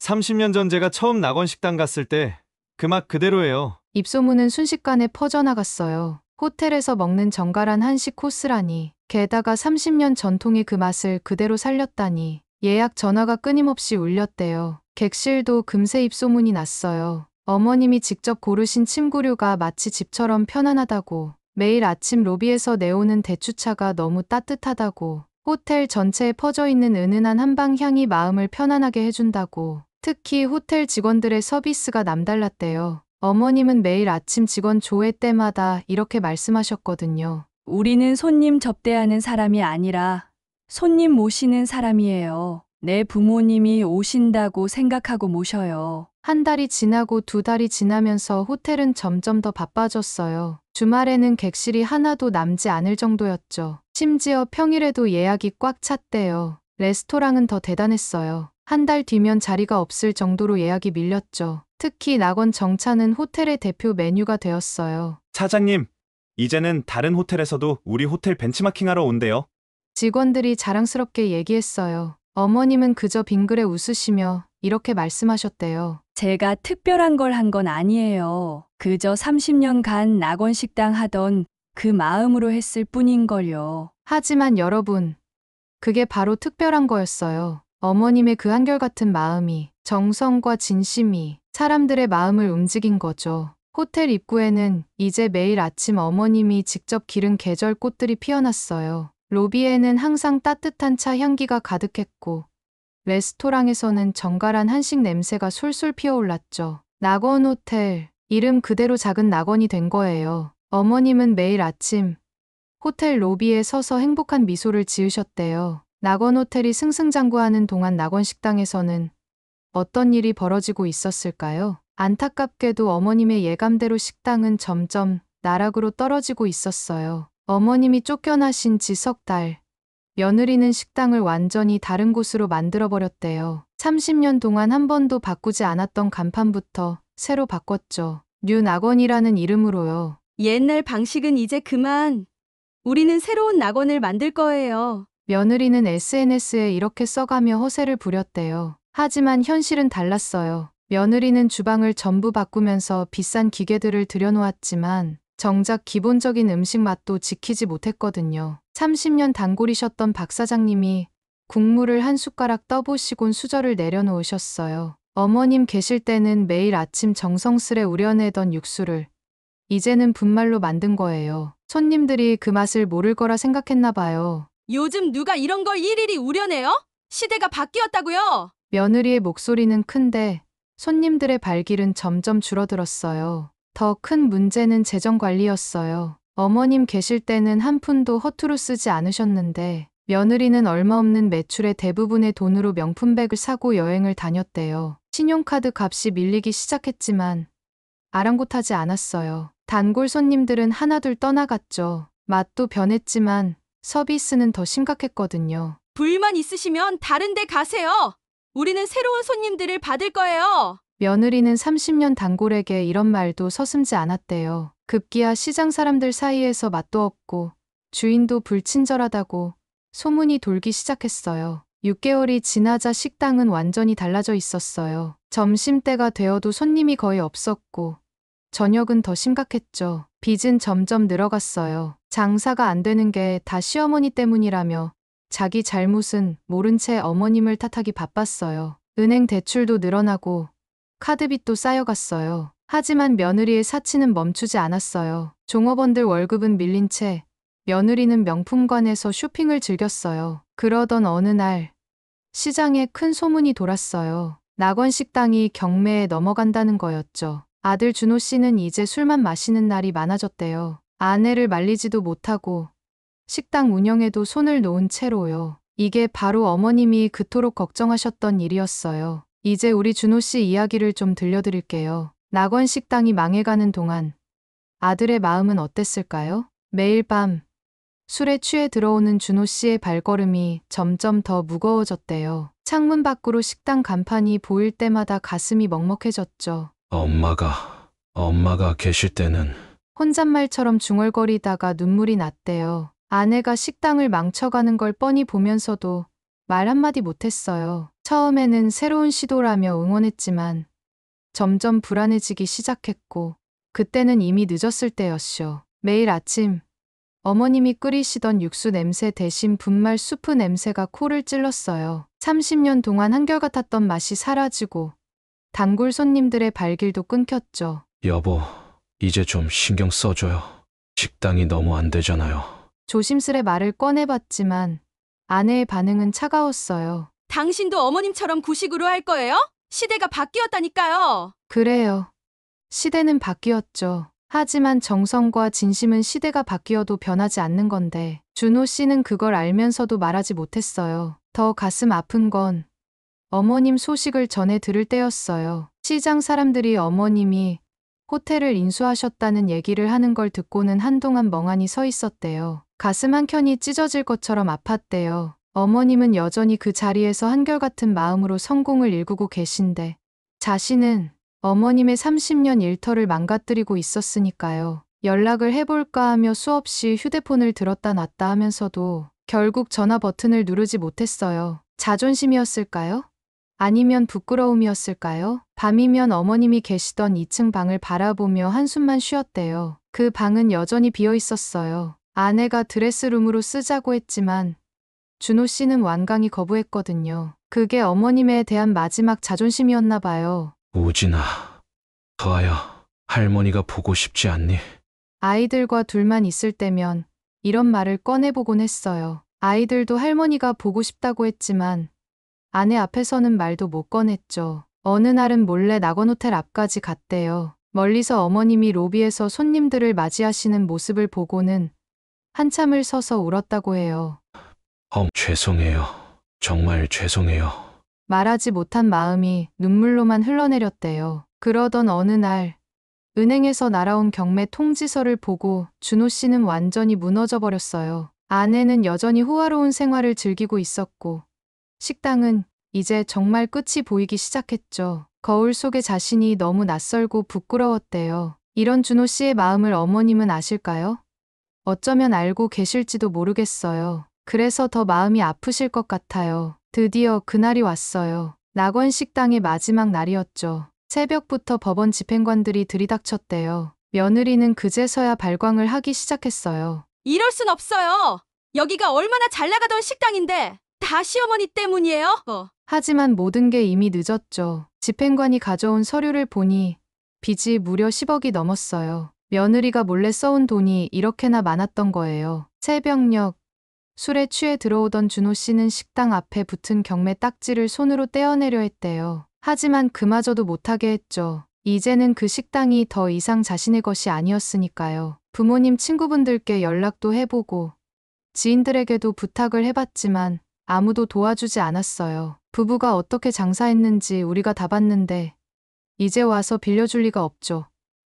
30년 전 제가 처음 낙원식당 갔을 때 그 맛 그대로예요. 입소문은 순식간에 퍼져나갔어요. 호텔에서 먹는 정갈한 한식 코스라니, 게다가 30년 전통의 그 맛을 그대로 살렸다니. 예약 전화가 끊임없이 울렸대요. 객실도 금세 입소문이 났어요. 어머님이 직접 고르신 침구류가 마치 집처럼 편안하다고, 매일 아침 로비에서 내오는 대추차가 너무 따뜻하다고, 호텔 전체에 퍼져 있는 은은한 한방 향이 마음을 편안하게 해준다고, 특히 호텔 직원들의 서비스가 남달랐대요. 어머님은 매일 아침 직원 조회 때마다 이렇게 말씀하셨거든요. 우리는 손님 접대하는 사람이 아니라 손님 모시는 사람이에요. 내 부모님이 오신다고 생각하고 모셔요. 한 달이 지나고 두 달이 지나면서 호텔은 점점 더 바빠졌어요. 주말에는 객실이 하나도 남지 않을 정도였죠. 심지어 평일에도 예약이 꽉 찼대요. 레스토랑은 더 대단했어요. 한 달 뒤면 자리가 없을 정도로 예약이 밀렸죠. 특히 낙원 정차는 호텔의 대표 메뉴가 되었어요. 사장님, 이제는 다른 호텔에서도 우리 호텔 벤치마킹하러 온대요. 직원들이 자랑스럽게 얘기했어요. 어머님은 그저 빙그레 웃으시며 이렇게 말씀하셨대요. 제가 특별한 걸 한 건 아니에요. 그저 30년간 낙원 식당 하던 그 마음으로 했을 뿐인걸요. 하지만 여러분, 그게 바로 특별한 거였어요. 어머님의 그 한결같은 마음이, 정성과 진심이 사람들의 마음을 움직인 거죠. 호텔 입구에는 이제 매일 아침 어머님이 직접 기른 계절 꽃들이 피어났어요. 로비에는 항상 따뜻한 차 향기가 가득했고, 레스토랑에서는 정갈한 한식 냄새가 솔솔 피어올랐죠. 낙원 호텔, 이름 그대로 작은 낙원이 된 거예요. 어머님은 매일 아침 호텔 로비에 서서 행복한 미소를 지으셨대요. 낙원 호텔이 승승장구하는 동안 낙원 식당에서는 어떤 일이 벌어지고 있었을까요? 안타깝게도 어머님의 예감대로 식당은 점점 나락으로 떨어지고 있었어요. 어머님이 쫓겨나신 지 석 달. 며느리는 식당을 완전히 다른 곳으로 만들어버렸대요. 30년 동안 한 번도 바꾸지 않았던 간판부터 새로 바꿨죠. 뉴 낙원이라는 이름으로요. 옛날 방식은 이제 그만. 우리는 새로운 낙원을 만들 거예요. 며느리는 SNS에 이렇게 써가며 허세를 부렸대요. 하지만 현실은 달랐어요. 며느리는 주방을 전부 바꾸면서 비싼 기계들을 들여놓았지만 정작 기본적인 음식 맛도 지키지 못했거든요. 30년 단골이셨던 박 사장님이 국물을 한 숟가락 떠보시곤 수저를 내려놓으셨어요. 어머님 계실 때는 매일 아침 정성스레 우려내던 육수를 이제는 분말로 만든 거예요. 손님들이 그 맛을 모를 거라 생각했나 봐요. 요즘 누가 이런 걸 일일이 우려내요? 시대가 바뀌었다고요. 며느리의 목소리는 큰데 손님들의 발길은 점점 줄어들었어요. 더 큰 문제는 재정 관리였어요. 어머님 계실 때는 한 푼도 허투루 쓰지 않으셨는데 며느리는 얼마 없는 매출의 대부분의 돈으로 명품백을 사고 여행을 다녔대요. 신용카드 값이 밀리기 시작했지만 아랑곳하지 않았어요. 단골 손님들은 하나둘 떠나갔죠. 맛도 변했지만 서비스는 더 심각했거든요. 불만 있으시면 다른 데 가세요. 우리는 새로운 손님들을 받을 거예요. 며느리는 30년 단골에게 이런 말도 서슴지 않았대요. 급기야 시장 사람들 사이에서 맛도 없고 주인도 불친절하다고 소문이 돌기 시작했어요. 6개월이 지나자 식당은 완전히 달라져 있었어요. 점심때가 되어도 손님이 거의 없었고 저녁은 더 심각했죠. 빚은 점점 늘어갔어요. 장사가 안 되는 게 다 시어머니 때문이라며 자기 잘못은 모른 채 어머님을 탓하기 바빴어요. 은행 대출도 늘어나고 카드빚도 쌓여갔어요. 하지만 며느리의 사치는 멈추지 않았어요. 종업원들 월급은 밀린 채 며느리는 명품관에서 쇼핑을 즐겼어요. 그러던 어느 날 시장에 큰 소문이 돌았어요. 낙원 식당이 경매에 넘어간다는 거였죠. 아들 준호 씨는 이제 술만 마시는 날이 많아졌대요. 아내를 말리지도 못하고 식당 운영에도 손을 놓은 채로요. 이게 바로 어머님이 그토록 걱정하셨던 일이었어요. 이제 우리 준호 씨 이야기를 좀 들려드릴게요. 낙원 식당이 망해가는 동안 아들의 마음은 어땠을까요? 매일 밤 술에 취해 들어오는 준호 씨의 발걸음이 점점 더 무거워졌대요. 창문 밖으로 식당 간판이 보일 때마다 가슴이 먹먹해졌죠. 엄마가 계실 때는 혼잣말처럼 중얼거리다가 눈물이 났대요. 아내가 식당을 망쳐가는 걸 뻔히 보면서도 말 한마디 못했어요. 처음에는 새로운 시도라며 응원했지만 점점 불안해지기 시작했고 그때는 이미 늦었을 때였쇼. 매일 아침 어머님이 끓이시던 육수 냄새 대신 분말 수프 냄새가 코를 찔렀어요. 30년 동안 한결같았던 맛이 사라지고 단골 손님들의 발길도 끊겼죠. 여보, 이제 좀 신경 써줘요. 식당이 너무 안 되잖아요. 조심스레 말을 꺼내봤지만 아내의 반응은 차가웠어요. 당신도 어머님처럼 구식으로 할 거예요? 시대가 바뀌었다니까요. 그래요. 시대는 바뀌었죠. 하지만 정성과 진심은 시대가 바뀌어도 변하지 않는 건데 준호 씨는 그걸 알면서도 말하지 못했어요. 더 가슴 아픈 건 어머님 소식을 전해 들을 때였어요. 시장 사람들이 어머님이 호텔을 인수하셨다는 얘기를 하는 걸 듣고는 한동안 멍하니 서 있었대요. 가슴 한켠이 찢어질 것처럼 아팠대요. 어머님은 여전히 그 자리에서 한결같은 마음으로 성공을 일구고 계신데 자신은 어머님의 30년 일터를 망가뜨리고 있었으니까요. 연락을 해볼까 하며 수없이 휴대폰을 들었다 놨다 하면서도 결국 전화 버튼을 누르지 못했어요. 자존심이었을까요? 아니면 부끄러움이었을까요? 밤이면 어머님이 계시던 2층 방을 바라보며 한숨만 쉬었대요. 그 방은 여전히 비어 있었어요. 아내가 드레스룸으로 쓰자고 했지만 준호 씨는 완강히 거부했거든요. 그게 어머님에 대한 마지막 자존심이었나 봐요. 우진아, 더아야, 할머니가 보고 싶지 않니? 아이들과 둘만 있을 때면 이런 말을 꺼내보곤 했어요. 아이들도 할머니가 보고 싶다고 했지만 아내 앞에서는 말도 못 꺼냈죠. 어느 날은 몰래 낙원호텔 앞까지 갔대요. 멀리서 어머님이 로비에서 손님들을 맞이하시는 모습을 보고는 한참을 서서 울었다고 해요. 죄송해요. 정말 죄송해요. 말하지 못한 마음이 눈물로만 흘러내렸대요. 그러던 어느 날 은행에서 날아온 경매 통지서를 보고 준호 씨는 완전히 무너져 버렸어요. 아내는 여전히 호화로운 생활을 즐기고 있었고 식당은 이제 정말 끝이 보이기 시작했죠. 거울 속의 자신이 너무 낯설고 부끄러웠대요. 이런 준호 씨의 마음을 어머님은 아실까요? 어쩌면 알고 계실지도 모르겠어요. 그래서 더 마음이 아프실 것 같아요. 드디어 그날이 왔어요. 낙원 식당의 마지막 날이었죠. 새벽부터 법원 집행관들이 들이닥쳤대요. 며느리는 그제서야 발광을 하기 시작했어요. 이럴 순 없어요. 여기가 얼마나 잘 나가던 식당인데 다 시어머니 때문이에요. 하지만 모든 게 이미 늦었죠. 집행관이 가져온 서류를 보니 빚이 무려 10억이 넘었어요. 며느리가 몰래 써온 돈이 이렇게나 많았던 거예요. 새벽녘 술에 취해 들어오던 준호 씨는 식당 앞에 붙은 경매 딱지를 손으로 떼어내려 했대요. 하지만 그마저도 못하게 했죠. 이제는 그 식당이 더 이상 자신의 것이 아니었으니까요. 부모님, 친구분들께 연락도 해보고 지인들에게도 부탁을 해봤지만 아무도 도와주지 않았어요. 부부가 어떻게 장사했는지 우리가 다 봤는데 이제 와서 빌려줄 리가 없죠.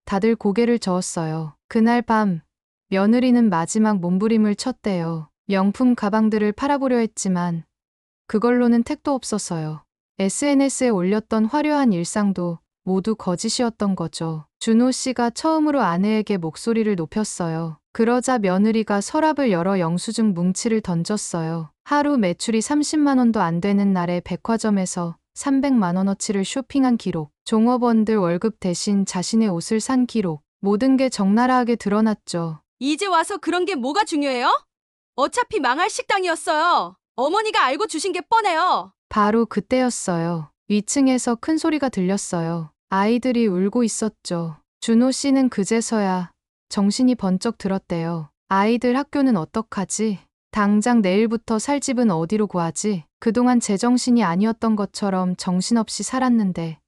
다들 고개를 저었어요. 그날 밤 며느리는 마지막 몸부림을 쳤대요. 명품 가방들을 팔아보려 했지만 그걸로는 택도 없었어요. SNS에 올렸던 화려한 일상도 모두 거짓이었던 거죠. 준호 씨가 처음으로 아내에게 목소리를 높였어요. 그러자 며느리가 서랍을 열어 영수증 뭉치를 던졌어요. 하루 매출이 30만 원도 안 되는 날에 백화점에서 300만 원어치를 쇼핑한 기록, 종업원들 월급 대신 자신의 옷을 산 기록, 모든 게 적나라하게 드러났죠. 이제 와서 그런 게 뭐가 중요해요? 어차피 망할 식당이었어요. 어머니가 알고 주신 게 뻔해요. 바로 그때였어요. 위층에서 큰 소리가 들렸어요. 아이들이 울고 있었죠. 준호 씨는 그제서야 정신이 번쩍 들었대요. 아이들 학교는 어떡하지? 당장 내일부터 살 집은 어디로 구하지? 그동안 제정신이 아니었던 것처럼 정신없이 살았는데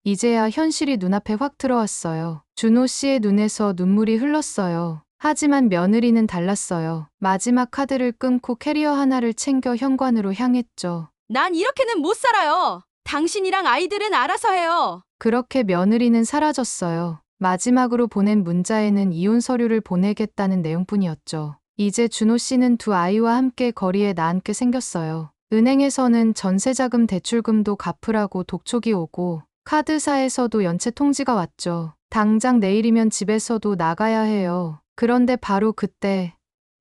이제야 현실이 눈앞에 확 들어왔어요. 준호 씨의 눈에서 눈물이 흘렀어요. 하지만 며느리는 달랐어요. 마지막 카드를 끊고 캐리어 하나를 챙겨 현관으로 향했죠. 난 이렇게는 못 살아요. 당신이랑 아이들은 알아서 해요. 그렇게 며느리는 사라졌어요. 마지막으로 보낸 문자에는 이혼 서류를 보내겠다는 내용뿐이었죠. 이제 준호 씨는 두 아이와 함께 거리에 나앉게 생겼어요. 은행에서는 전세자금 대출금도 갚으라고 독촉이 오고 카드사에서도 연체 통지가 왔죠. 당장 내일이면 집에서도 나가야 해요. 그런데 바로 그때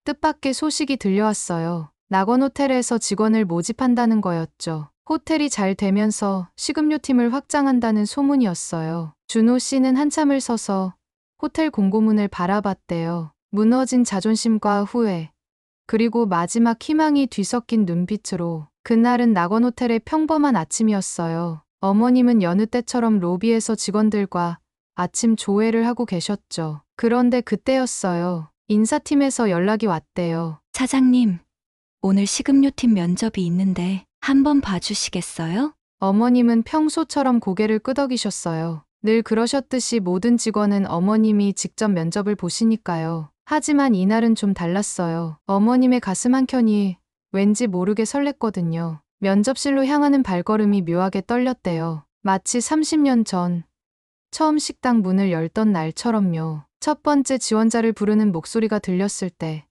뜻밖의 소식이 들려왔어요. 낙원호텔에서 직원을 모집한다는 거였죠. 호텔이 잘 되면서 식음료팀을 확장한다는 소문이었어요. 준호 씨는 한참을 서서 호텔 공고문을 바라봤대요. 무너진 자존심과 후회, 그리고 마지막 희망이 뒤섞인 눈빛으로. 그날은 낙원호텔의 평범한 아침이었어요. 어머님은 여느 때처럼 로비에서 직원들과 아침 조회를 하고 계셨죠. 그런데 그때였어요. 인사팀에서 연락이 왔대요. 사장님, 오늘 식음료팀 면접이 있는데 한번 봐주시겠어요? 어머님은 평소처럼 고개를 끄덕이셨어요. 늘 그러셨듯이 모든 직원은 어머님이 직접 면접을 보시니까요. 하지만 이날은 좀 달랐어요. 어머님의 가슴 한켠이 왠지 모르게 설렜거든요. 면접실로 향하는 발걸음이 묘하게 떨렸대요. 마치 30년 전 처음 식당 문을 열던 날처럼요. 첫 번째 지원자를 부르는 목소리가 들렸을 때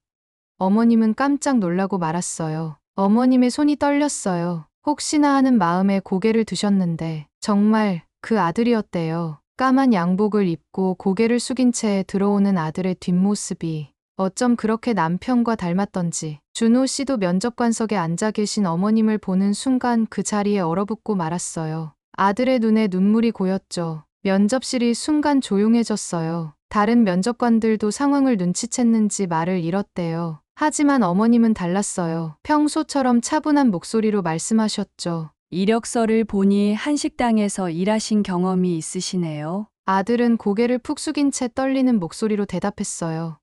어머님은 깜짝 놀라고 말았어요. 어머님의 손이 떨렸어요. 혹시나 하는 마음에 고개를 드셨는데 정말 그 아들이었대요. 까만 양복을 입고 고개를 숙인 채 들어오는 아들의 뒷모습이 어쩜 그렇게 남편과 닮았던지 준호 씨도 면접관석에 앉아 계신 어머님을 보는 순간 그 자리에 얼어붙고 말았어요. 아들의 눈에 눈물이 고였죠. 면접실이 순간 조용해졌어요. 다른 면접관들도 상황을 눈치챘는지 말을 잃었대요. 하지만 어머님은 달랐어요. 평소처럼 차분한 목소리로 말씀하셨죠. 이력서를 보니 한식당에서 일하신 경험이 있으시네요. 아들은 고개를 푹 숙인 채 떨리는 목소리로 대답했어요.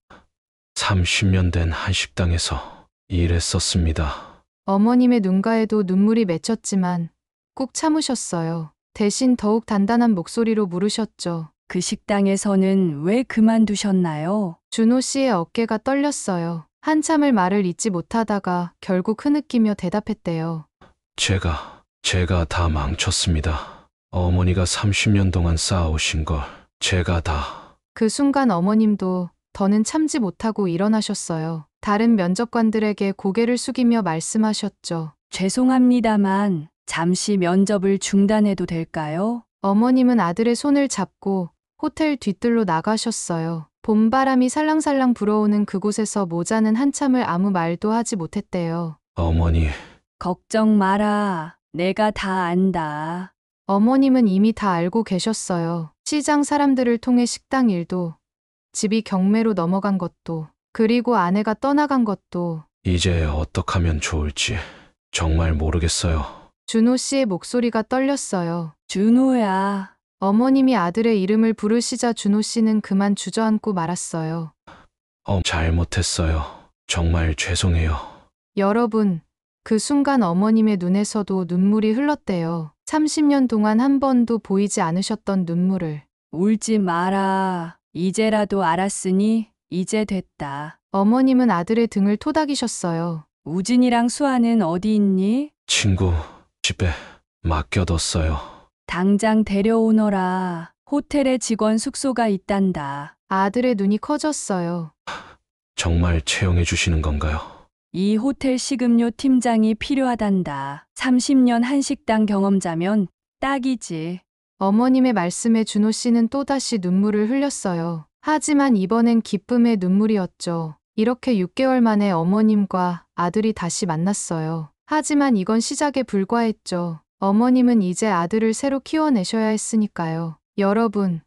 30년 된 한식당에서 일했었습니다. 어머님의 눈가에도 눈물이 맺혔지만 꾹 참으셨어요. 대신 더욱 단단한 목소리로 물으셨죠. 그 식당에서는 왜 그만두셨나요? 준호 씨의 어깨가 떨렸어요. 한참을 말을 잇지 못하다가 결국 흐느끼며 대답했대요. 제가 다 망쳤습니다. 어머니가 30년 동안 쌓아오신 걸 제가 다. 그 순간 어머님도 더는 참지 못하고 일어나셨어요. 다른 면접관들에게 고개를 숙이며 말씀하셨죠. 죄송합니다만 잠시 면접을 중단해도 될까요? 어머님은 아들의 손을 잡고 호텔 뒤뜰로 나가셨어요. 봄바람이 살랑살랑 불어오는 그곳에서 모자는 한참을 아무 말도 하지 못했대요. 어머니. 걱정 마라. 내가 다 안다. 어머님은 이미 다 알고 계셨어요. 시장 사람들을 통해 식당 일도, 집이 경매로 넘어간 것도, 그리고 아내가 떠나간 것도. 이제 어떻게 하면 좋을지 정말 모르겠어요. 준호 씨의 목소리가 떨렸어요. 준호야. 어머님이 아들의 이름을 부르시자 준호 씨는 그만 주저앉고 말았어요. 잘못했어요. 정말 죄송해요. 여러분, 그 순간 어머님의 눈에서도 눈물이 흘렀대요. 30년 동안 한 번도 보이지 않으셨던 눈물을. 울지 마라. 이제라도 알았으니 이제 됐다. 어머님은 아들의 등을 토닥이셨어요. 우진이랑 수아는 어디 있니? 친구 집에 맡겨뒀어요. 당장 데려오너라. 호텔에 직원 숙소가 있단다. 아들의 눈이 커졌어요. 정말 채용해 주시는 건가요? 이 호텔 식음료 팀장이 필요하단다. 30년 한식당 경험자면 딱이지. 어머님의 말씀에 준호 씨는 또다시 눈물을 흘렸어요. 하지만 이번엔 기쁨의 눈물이었죠. 이렇게 6개월 만에 어머님과 아들이 다시 만났어요. 하지만 이건 시작에 불과했죠. 어머님은 이제 아들을 새로 키워내셔야 했으니까요. 여러분,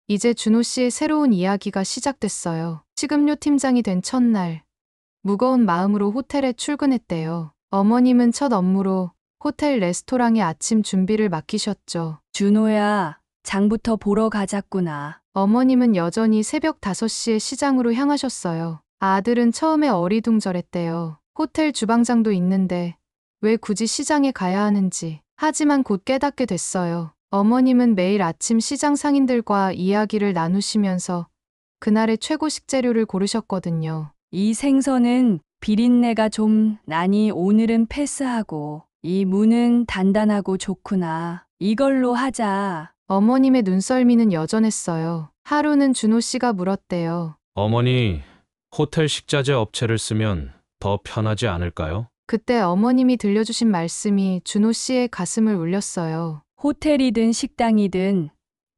이제 준호 씨의 새로운 이야기가 시작됐어요. 식음료 팀장이 된 첫날, 무거운 마음으로 호텔에 출근했대요. 어머님은 첫 업무로 호텔 레스토랑의 아침 준비를 맡기셨죠. 준호야, 장부터 보러 가자꾸나. 어머님은 여전히 새벽 5시에 시장으로 향하셨어요. 아들은 처음에 어리둥절했대요. 호텔 주방장도 있는데 왜 굳이 시장에 가야 하는지. 하지만 곧 깨닫게 됐어요. 어머님은 매일 아침 시장 상인들과 이야기를 나누시면서 그날의 최고 식재료를 고르셨거든요. 이 생선은 비린내가 좀 나니 오늘은 패스하고, 이 무는 단단하고 좋구나. 이걸로 하자. 어머님의 눈썰미는 여전했어요. 하루는 준호 씨가 물었대요. 어머니, 호텔 식자재 업체를 쓰면 더 편하지 않을까요? 그때 어머님이 들려주신 말씀이 준호 씨의 가슴을 울렸어요. 호텔이든 식당이든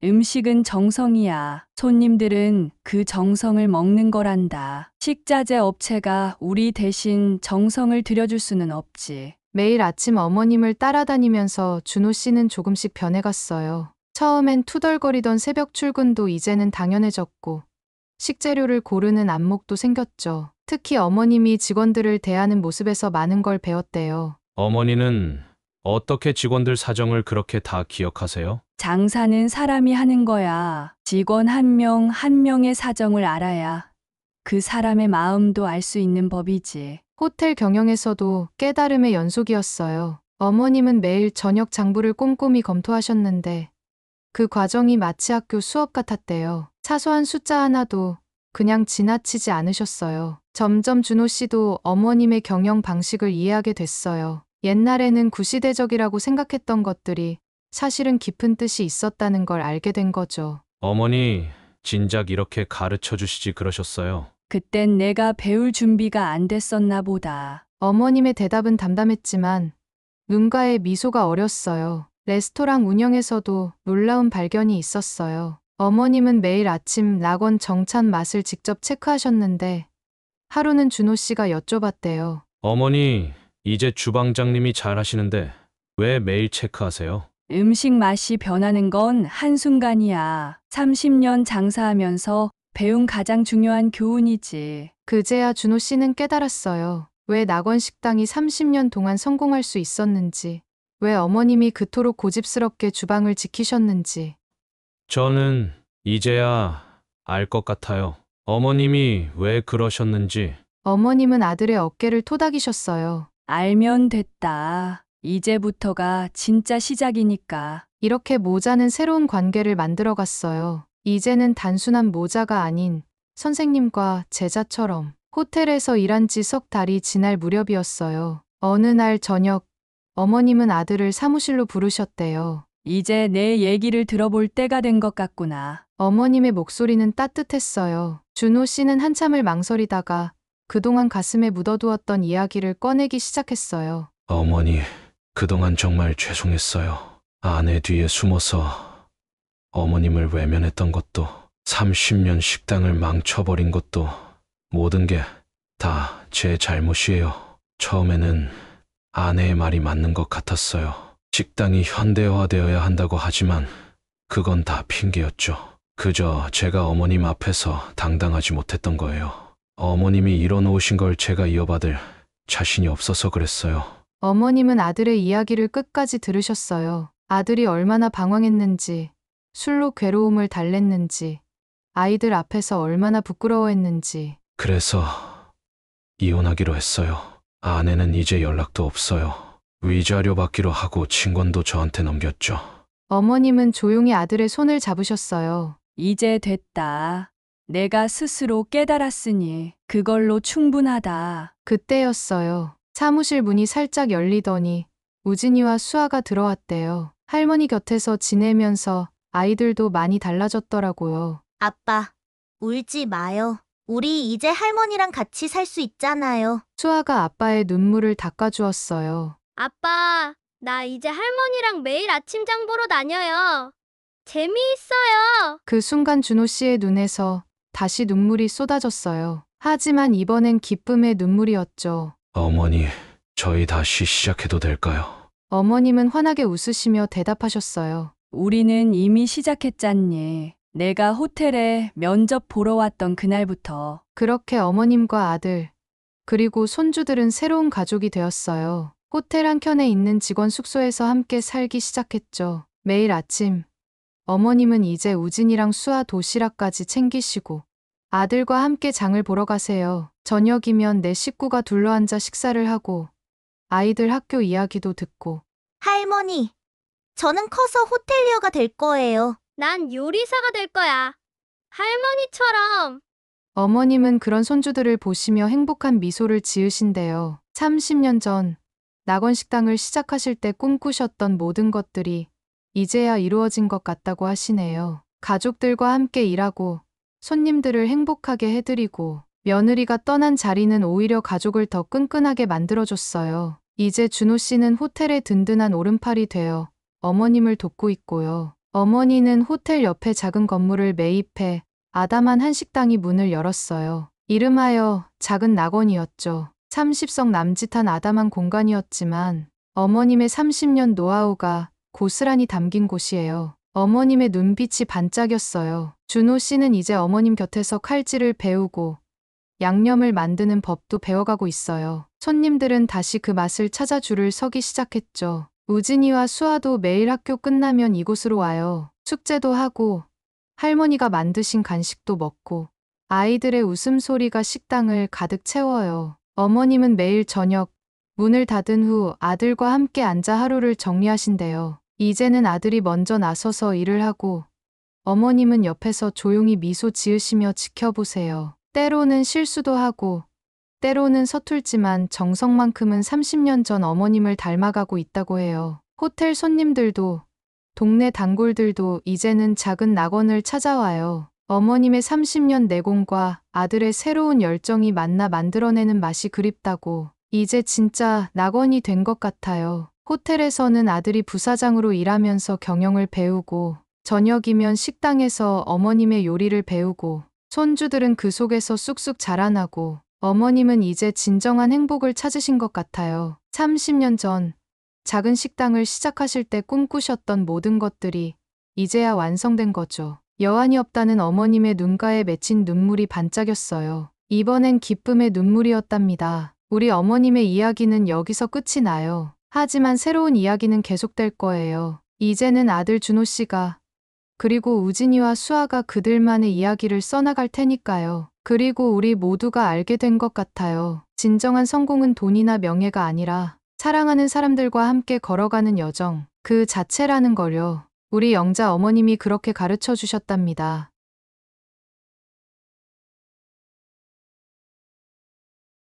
음식은 정성이야. 손님들은 그 정성을 먹는 거란다. 식자재 업체가 우리 대신 정성을 들여줄 수는 없지. 매일 아침 어머님을 따라다니면서 준호 씨는 조금씩 변해갔어요. 처음엔 투덜거리던 새벽 출근도 이제는 당연해졌고 식재료를 고르는 안목도 생겼죠. 특히 어머님이 직원들을 대하는 모습에서 많은 걸 배웠대요. 어머니는 어떻게 직원들 사정을 그렇게 다 기억하세요? 장사는 사람이 하는 거야. 직원 한 명 한 명의 사정을 알아야 그 사람의 마음도 알 수 있는 법이지. 호텔 경영에서도 깨달음의 연속이었어요. 어머님은 매일 저녁 장부를 꼼꼼히 검토하셨는데 그 과정이 마치 학교 수업 같았대요. 사소한 숫자 하나도 그냥 지나치지 않으셨어요. 점점 준호 씨도 어머님의 경영 방식을 이해하게 됐어요. 옛날에는 구시대적이라고 생각했던 것들이 사실은 깊은 뜻이 있었다는 걸 알게 된 거죠. 어머니, 진작 이렇게 가르쳐 주시지 그러셨어요. 그땐 내가 배울 준비가 안 됐었나 보다. 어머님의 대답은 담담했지만 눈가에 미소가 어렸어요. 레스토랑 운영에서도 놀라운 발견이 있었어요. 어머님은 매일 아침 낙원 정찬 맛을 직접 체크하셨는데 하루는 준호 씨가 여쭤봤대요. 어머니, 이제 주방장님이 잘 하시는데 왜 매일 체크하세요? 음식 맛이 변하는 건 한순간이야. 30년 장사하면서 배운 가장 중요한 교훈이지. 그제야 준호 씨는 깨달았어요. 왜 낙원 식당이 30년 동안 성공할 수 있었는지, 왜 어머님이 그토록 고집스럽게 주방을 지키셨는지. 저는 이제야 알 것 같아요. 어머님이 왜 그러셨는지. 어머님은 아들의 어깨를 토닥이셨어요. 알면 됐다. 이제부터가 진짜 시작이니까. 이렇게 모자는 새로운 관계를 만들어갔어요. 이제는 단순한 모자가 아닌 선생님과 제자처럼. 호텔에서 일한 지 석 달이 지날 무렵이었어요. 어느 날 저녁, 어머님은 아들을 사무실로 부르셨대요. 이제 내 얘기를 들어볼 때가 된 것 같구나. 어머님의 목소리는 따뜻했어요. 준호 씨는 한참을 망설이다가 그동안 가슴에 묻어두었던 이야기를 꺼내기 시작했어요. 어머니, 그동안 정말 죄송했어요. 아내 뒤에 숨어서 어머님을 외면했던 것도, 30년 식당을 망쳐버린 것도, 모든 게 다 제 잘못이에요. 처음에는 아내의 말이 맞는 것 같았어요. 식당이 현대화되어야 한다고 하지만 그건 다 핑계였죠. 그저 제가 어머님 앞에서 당당하지 못했던 거예요. 어머님이 이뤄놓으신 걸 제가 이어받을 자신이 없어서 그랬어요. 어머님은 아들의 이야기를 끝까지 들으셨어요. 아들이 얼마나 방황했는지, 술로 괴로움을 달랬는지, 아이들 앞에서 얼마나 부끄러워했는지. 그래서 이혼하기로 했어요. 아내는 이제 연락도 없어요. 위자료 받기로 하고 친권도 저한테 넘겼죠. 어머님은 조용히 아들의 손을 잡으셨어요. 이제 됐다. 내가 스스로 깨달았으니 그걸로 충분하다. 그때였어요. 사무실 문이 살짝 열리더니 우진이와 수아가 들어왔대요. 할머니 곁에서 지내면서 아이들도 많이 달라졌더라고요. 아빠, 울지 마요. 우리 이제 할머니랑 같이 살 수 있잖아요. 수아가 아빠의 눈물을 닦아주었어요. 아빠, 나 이제 할머니랑 매일 아침 장 보러 다녀요. 재미있어요. 그 순간 준호 씨의 눈에서 다시 눈물이 쏟아졌어요. 하지만 이번엔 기쁨의 눈물이었죠. 어머니, 저희 다시 시작해도 될까요? 어머님은 환하게 웃으시며 대답하셨어요. 우리는 이미 시작했잖니. 내가 호텔에 면접 보러 왔던 그날부터. 그렇게 어머님과 아들, 그리고 손주들은 새로운 가족이 되었어요. 호텔 한켠에 있는 직원 숙소에서 함께 살기 시작했죠. 매일 아침, 어머님은 이제 우진이랑 수아 도시락까지 챙기시고 아들과 함께 장을 보러 가세요. 저녁이면 내 식구가 둘러앉아 식사를 하고 아이들 학교 이야기도 듣고. 할머니, 저는 커서 호텔리어가 될 거예요. 난 요리사가 될 거야. 할머니처럼. 어머님은 그런 손주들을 보시며 행복한 미소를 지으신대요. 30년 전 낙원 식당을 시작하실 때 꿈꾸셨던 모든 것들이 이제야 이루어진 것 같다고 하시네요. 가족들과 함께 일하고 손님들을 행복하게 해드리고 며느리가 떠난 자리는 오히려 가족을 더 끈끈하게 만들어줬어요. 이제 준호 씨는 호텔의 든든한 오른팔이 되어 어머님을 돕고 있고요. 어머니는 호텔 옆에 작은 건물을 매입해 아담한 한식당이 문을 열었어요. 이름하여 작은 낙원이었죠. 30석 남짓한 아담한 공간이었지만 어머님의 30년 노하우가 고스란히 담긴 곳이에요. 어머님의 눈빛이 반짝였어요. 준호 씨는 이제 어머님 곁에서 칼질을 배우고 양념을 만드는 법도 배워가고 있어요. 손님들은 다시 그 맛을 찾아 줄을 서기 시작했죠. 우진이와 수아도 매일 학교 끝나면 이곳으로 와요. 숙제도 하고 할머니가 만드신 간식도 먹고 아이들의 웃음소리가 식당을 가득 채워요. 어머님은 매일 저녁 문을 닫은 후 아들과 함께 앉아 하루를 정리하신대요. 이제는 아들이 먼저 나서서 일을 하고 어머님은 옆에서 조용히 미소 지으시며 지켜보세요. 때로는 실수도 하고 때로는 서툴지만 정성만큼은 30년 전 어머님을 닮아가고 있다고 해요. 호텔 손님들도 동네 단골들도 이제는 작은 낙원을 찾아와요. 어머님의 30년 내공과 아들의 새로운 열정이 만나 만들어내는 맛이 그립다고 이제 진짜 낙원이 된 것 같아요. 호텔에서는 아들이 부사장으로 일하면서 경영을 배우고 저녁이면 식당에서 어머님의 요리를 배우고 손주들은 그 속에서 쑥쑥 자라나고 어머님은 이제 진정한 행복을 찾으신 것 같아요. 30년 전 작은 식당을 시작하실 때 꿈꾸셨던 모든 것들이 이제야 완성된 거죠. 여한이 없다는 어머님의 눈가에 맺힌 눈물이 반짝였어요. 이번엔 기쁨의 눈물이었답니다. 우리 어머님의 이야기는 여기서 끝이 나요. 하지만 새로운 이야기는 계속될 거예요. 이제는 아들 준호 씨가 그리고 우진이와 수아가 그들만의 이야기를 써나갈 테니까요. 그리고 우리 모두가 알게 된 것 같아요. 진정한 성공은 돈이나 명예가 아니라 사랑하는 사람들과 함께 걸어가는 여정, 그 자체라는 걸요. 우리 영자 어머님이 그렇게 가르쳐 주셨답니다.